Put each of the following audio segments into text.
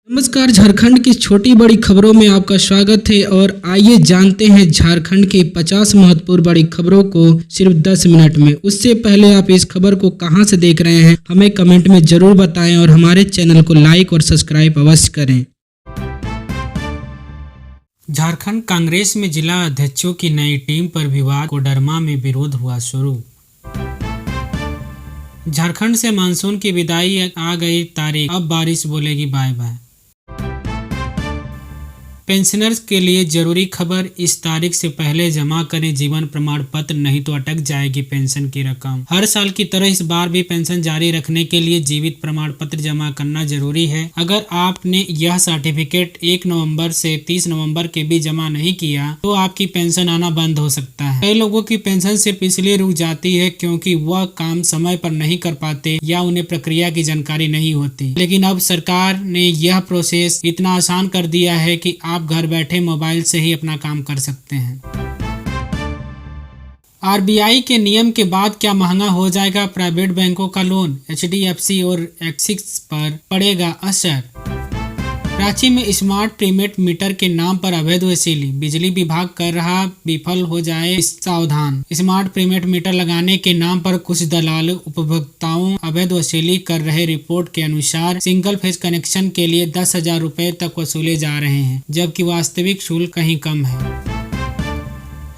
नमस्कार। झारखंड की छोटी बड़ी खबरों में आपका स्वागत है और आइए जानते हैं झारखंड की 50 महत्वपूर्ण बड़ी खबरों को सिर्फ 10 मिनट में। उससे पहले आप इस खबर को कहां से देख रहे हैं हमें कमेंट में जरूर बताएं और हमारे चैनल को लाइक और सब्सक्राइब अवश्य करें। झारखंड कांग्रेस में जिला अध्यक्षों की नई टीम पर विवाद, कोडरमा में विरोध हुआ शुरू। झारखंड से मानसून की विदाई आ गई तारीख, अब बारिश बोलेगी बाय बाय। पेंशनर्स के लिए जरूरी खबर, इस तारीख से पहले जमा करें जीवन प्रमाण पत्र, नहीं तो अटक जाएगी पेंशन की रकम। हर साल की तरह इस बार भी पेंशन जारी रखने के लिए जीवित प्रमाण पत्र जमा करना जरूरी है। अगर आपने यह सर्टिफिकेट 1 नवंबर से 30 नवंबर के बीच जमा नहीं किया तो आपकी पेंशन आना बंद हो सकता है। कई लोगों की पेंशन सिर्फ इसलिए रुक जाती है क्योंकि वह काम समय पर नहीं कर पाते या उन्हें प्रक्रिया की जानकारी नहीं होती। लेकिन अब सरकार ने यह प्रोसेस इतना आसान कर दिया है कि आप घर बैठे मोबाइल से ही अपना काम कर सकते हैं। आरबीआई के नियम के बाद क्या महंगा हो जाएगा प्राइवेट बैंकों का लोन? एचडीएफसी और एक्सिस पर पड़ेगा असर। रांची में स्मार्ट प्रीपेड मीटर के नाम पर अवैध वसूली, बिजली विभाग कर रहा, विफल हो जाए सावधान। स्मार्ट प्रीपेड मीटर लगाने के नाम पर कुछ दलाल उपभोक्ताओं अवैध वसूली कर रहे। रिपोर्ट के अनुसार सिंगल फेज कनेक्शन के लिए 10,000 रुपए तक वसूले जा रहे हैं, जबकि वास्तविक शुल्क कहीं कम है।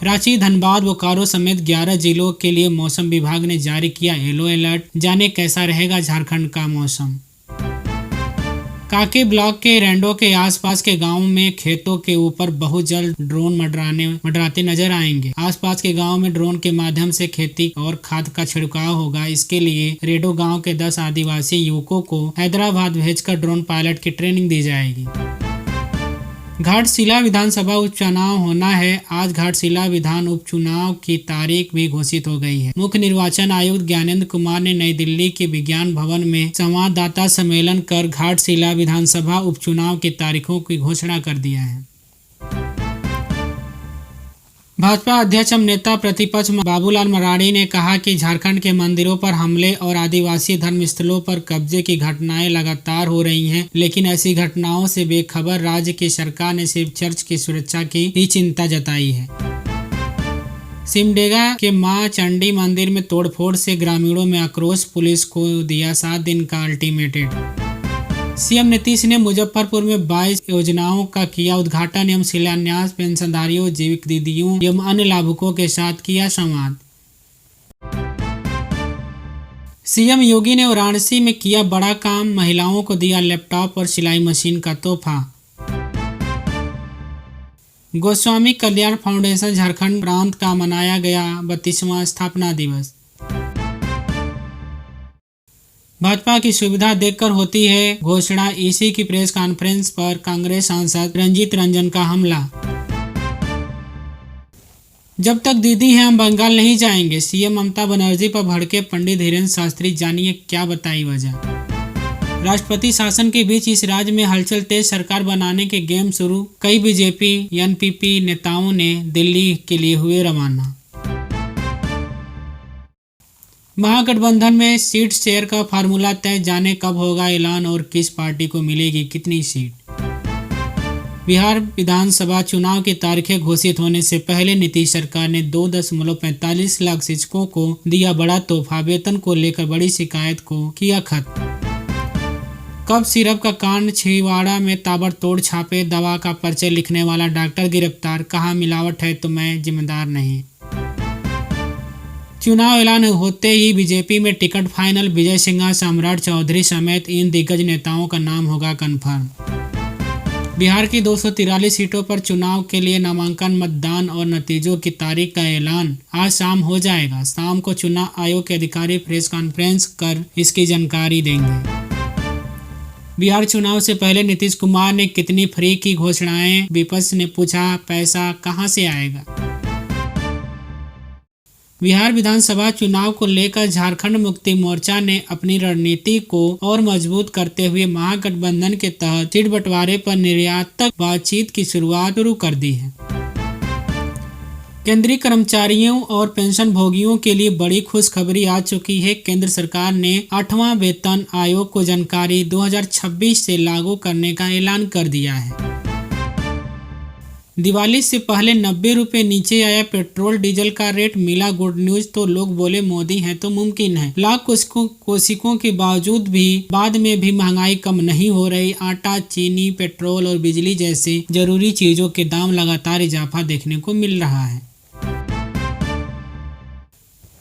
रांची, धनबाद, बोकारो समेत 11 जिलों के लिए मौसम विभाग ने जारी किया येलो अलर्ट। जाने कैसा रहेगा झारखंड का मौसम। काके ब्लॉक के रेंडो के आसपास के गांव में खेतों के ऊपर बहुत जल्द ड्रोन मंडराते नजर आएंगे। आसपास के गांव में ड्रोन के माध्यम से खेती और खाद का छिड़काव होगा। इसके लिए रेडो गांव के 10 आदिवासी युवकों को हैदराबाद भेजकर ड्रोन पायलट की ट्रेनिंग दी जाएगी। घाटशिला विधानसभा उपचुनाव होना है आज। घाटशिला विधान उपचुनाव की तारीख भी घोषित हो गई है। मुख्य निर्वाचन आयुक्त ज्ञानेंद्र कुमार ने नई दिल्ली के विज्ञान भवन में संवाददाता सम्मेलन कर घाटशिला विधानसभा उपचुनाव की तारीखों की घोषणा कर दिया है। भाजपा अध्यक्ष एवं नेता प्रतिपक्ष बाबूलाल मरांडी ने कहा कि झारखंड के मंदिरों पर हमले और आदिवासी धर्मस्थलों पर कब्जे की घटनाएं लगातार हो रही हैं, लेकिन ऐसी घटनाओं से बेखबर राज्य की सरकार ने सिर्फ चर्च की सुरक्षा की ही चिंता जताई है। सिमडेगा के मां चंडी मंदिर में तोड़फोड़ से ग्रामीणों में आक्रोश, पुलिस को दिया 7 दिन का अल्टीमेटम। सीएम नीतीश ने मुजफ्फरपुर में 22 योजनाओं का किया उद्घाटन एवं शिलान्यास। पेंशनधारियों, जीविक दीदियों एवं अन्य लाभुकों के साथ किया संवाद। सीएम योगी ने वाराणसी में किया बड़ा काम, महिलाओं को दिया लैपटॉप और सिलाई मशीन का तोहफा। गोस्वामी कल्याण फाउंडेशन झारखंड प्रांत का मनाया गया 32वां स्थापना दिवस। भाजपा की सुविधा देखकर होती है घोषणा, ईसी की प्रेस कॉन्फ्रेंस पर कांग्रेस सांसद रंजीत रंजन का हमला। जब तक दीदी हैं हम बंगाल नहीं जाएंगे, सीएम ममता बनर्जी पर भड़के पंडित धीरेन्द्र शास्त्री, जानिए क्या बताई वजह। राष्ट्रपति शासन के बीच इस राज्य में हलचल, तेज सरकार बनाने के गेम शुरू। कई बीजेपी एनपीपी नेताओं ने दिल्ली के लिए हुए रवाना। महागठबंधन में सीट शेयर का फार्मूला तय, जाने कब होगा ऐलान और किस पार्टी को मिलेगी कितनी सीट। बिहार विधानसभा चुनाव की तारीखें घोषित होने से पहले नीतीश सरकार ने 2.45 लाख शिक्षकों को दिया बड़ा तोहफा। वेतन को लेकर बड़ी शिकायत को किया खत्म। कब सिरप का कांड, छिंदवाड़ा में ताबड़तोड़ छापे, दवा का पर्चे लिखने वाला डॉक्टर गिरफ्तार, कहा मिलावट है तो मैं जिम्मेदार नहीं। चुनाव ऐलान होते ही बीजेपी में टिकट फाइनल, विजय सिंह, सम्राट चौधरी समेत इन दिग्गज नेताओं का नाम होगा कंफर्म। बिहार की 243 सीटों पर चुनाव के लिए नामांकन, मतदान और नतीजों की तारीख का ऐलान आज शाम हो जाएगा। शाम को चुनाव आयोग के अधिकारी प्रेस कॉन्फ्रेंस कर इसकी जानकारी देंगे। बिहार चुनाव से पहले नीतीश कुमार ने कितनी फ्री की घोषणाएं, विपक्ष ने पूछा पैसा कहां से आएगा। बिहार विधानसभा चुनाव को लेकर झारखंड मुक्ति मोर्चा ने अपनी रणनीति को और मजबूत करते हुए महागठबंधन के तहत सीट बंटवारे पर निर्णायक बातचीत की शुरुआत शुरू कर दी है। केंद्रीय कर्मचारियों और पेंशन भोगियों के लिए बड़ी खुशखबरी आ चुकी है। केंद्र सरकार ने 8वां वेतन आयोग को जानकारी 2026 से लागू करने का ऐलान कर दिया है। दिवाली से पहले 90 रुपये नीचे आया पेट्रोल डीजल का रेट, मिला गुड न्यूज। तो लोग बोले मोदी हैं तो मुमकिन है। लाख कोशिशों के बावजूद भी बाद में भी महंगाई कम नहीं हो रही। आटा, चीनी, पेट्रोल और बिजली जैसे जरूरी चीजों के दाम लगातार इजाफा देखने को मिल रहा है।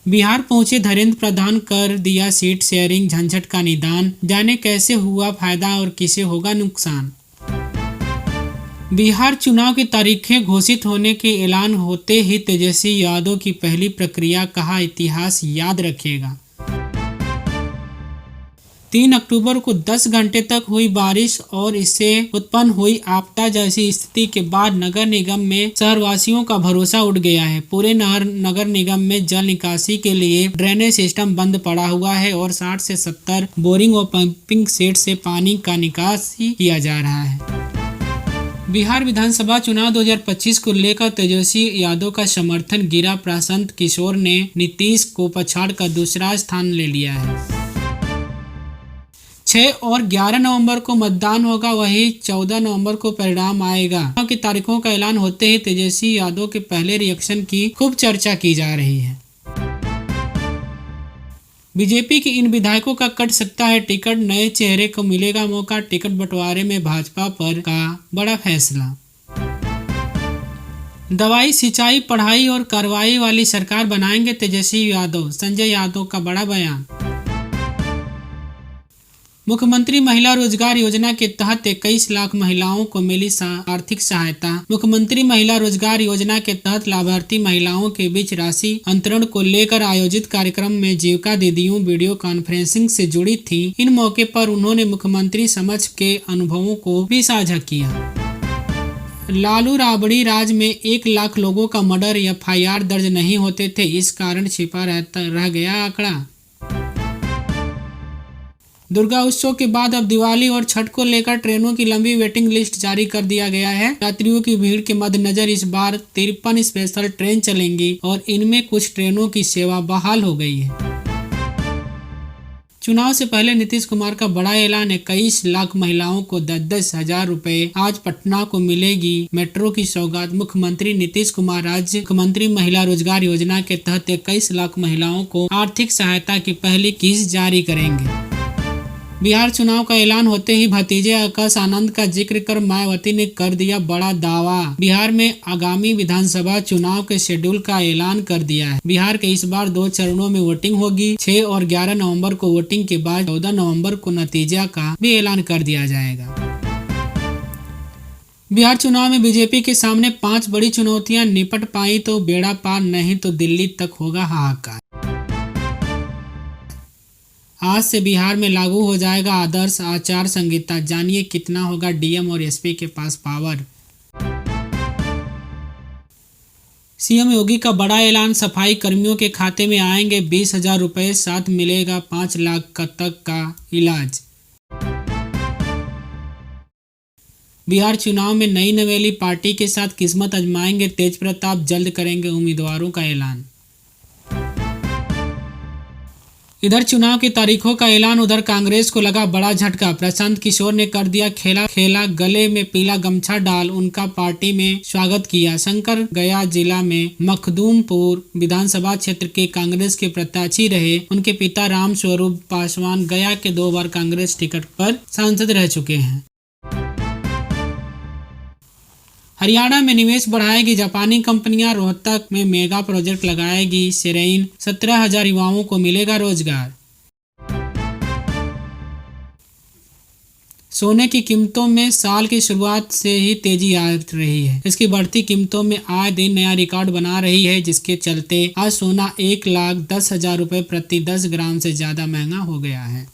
बिहार पहुंचे धर्मेंद्र प्रधान, कर दिया सीट शेयरिंग झंझट का निदान। जाने कैसे हुआ फायदा और किसे होगा नुकसान। बिहार चुनाव की तारीखें घोषित होने के ऐलान होते ही तेजस्वी यादव की पहली प्रक्रिया, कहा इतिहास याद रखेगा। 3 अक्टूबर को 10 घंटे तक हुई बारिश और इससे उत्पन्न हुई आपदा जैसी स्थिति के बाद नगर निगम में शहरवासियों का भरोसा उठ गया है। पूरे नगर निगम में जल निकासी के लिए ड्रेनेज सिस्टम बंद पड़ा हुआ है और 60 से 70 बोरिंग और पंपिंग सेट से पानी का निकासी किया जा रहा है। बिहार विधानसभा चुनाव 2025 को लेकर तेजस्वी यादव का समर्थन गिरा। प्रशांत किशोर ने नीतीश को पछाड़कर दूसरा स्थान ले लिया है। 6 और 11 नवंबर को मतदान होगा, वही 14 नवंबर को परिणाम आएगा। चुनाव की तारीखों का ऐलान होते ही तेजस्वी यादव के पहले रिएक्शन की खूब चर्चा की जा रही है। बीजेपी के इन विधायकों का कट सकता है टिकट, नए चेहरे को मिलेगा मौका। टिकट बंटवारे में भाजपा पर का बड़ा फैसला। दवाई, सिंचाई, पढ़ाई और कार्रवाई वाली सरकार बनाएंगे तेजस्वी यादव, संजय यादव का बड़ा बयान। मुख्यमंत्री महिला रोजगार योजना के तहत 21 लाख महिलाओं को मिली आर्थिक सहायता। मुख्यमंत्री महिला रोजगार योजना के तहत लाभार्थी महिलाओं के बीच राशि अंतरण को लेकर आयोजित कार्यक्रम में जीविका दीदियों वीडियो कॉन्फ्रेंसिंग से जुड़ी थी। इन मौके पर उन्होंने मुख्यमंत्री समक्ष के अनुभवों को भी साझा किया। लालू राबड़ी राज में 1 लाख लोगों का मर्डर FIR दर्ज नहीं होते थे, इस कारण छिपा रह गया आंकड़ा। दुर्गा उत्सव के बाद अब दिवाली और छठ को लेकर ट्रेनों की लंबी वेटिंग लिस्ट जारी कर दिया गया है। यात्रियों की भीड़ के मद्देनजर इस बार 53 स्पेशल ट्रेन चलेंगी और इनमें कुछ ट्रेनों की सेवा बहाल हो गई है। चुनाव से पहले नीतीश कुमार का बड़ा ऐलान, 21 लाख महिलाओं को 10-10 हजार रुपए। आज पटना को मिलेगी मेट्रो की सौगात। मुख्यमंत्री नीतीश कुमार राज्य मुख्यमंत्री महिला रोजगार योजना के तहत 21 लाख महिलाओं को आर्थिक सहायता की पहली किस्त जारी करेंगे। बिहार चुनाव का ऐलान होते ही भतीजे आकाश आनंद का जिक्र कर मायावती ने कर दिया बड़ा दावा। बिहार में आगामी विधानसभा चुनाव के शेड्यूल का ऐलान कर दिया है। बिहार के इस बार 2 चरणों में वोटिंग होगी। 6 और 11 नवंबर को वोटिंग के बाद 14 नवंबर को नतीजा का भी ऐलान कर दिया जाएगा। बिहार चुनाव में बीजेपी के सामने 5 बड़ी चुनौतियां, निपट पाई तो बेड़ा पार, नहीं तो दिल्ली तक होगा हाहाकार। आज से बिहार में लागू हो जाएगा आदर्श आचार संहिता। जानिए कितना होगा DM और SP के पास पावर। सीएम योगी का बड़ा ऐलान, सफाई कर्मियों के खाते में आएंगे 20,000 रुपए, साथ मिलेगा 5 लाख तक का इलाज। बिहार चुनाव में नई नवेली पार्टी के साथ किस्मत आजमाएंगे तेज प्रताप, जल्द करेंगे उम्मीदवारों का ऐलान। इधर चुनाव की तारीखों का ऐलान, उधर कांग्रेस को लगा बड़ा झटका। प्रशांत किशोर ने कर दिया खेला, गले में पीला गमछा डाल उनका पार्टी में स्वागत किया। शंकर गया जिला में मखदूमपुर विधानसभा क्षेत्र के कांग्रेस के प्रत्याशी रहे। उनके पिता राम स्वरूप पासवान गया के 2 बार कांग्रेस टिकट पर सांसद रह चुके हैं। हरियाणा में निवेश बढ़ाएगी जापानी कंपनियां, रोहतक में मेगा प्रोजेक्ट लगाएगी सेरेइन, 17,000 युवाओं को मिलेगा रोजगार। सोने की कीमतों में साल की शुरुआत से ही तेजी आ रही है। इसकी बढ़ती कीमतों में आए दिन नया रिकॉर्ड बना रही है, जिसके चलते आज सोना 1,10,000 रुपए प्रति 10 ग्राम से ज्यादा महंगा हो गया है।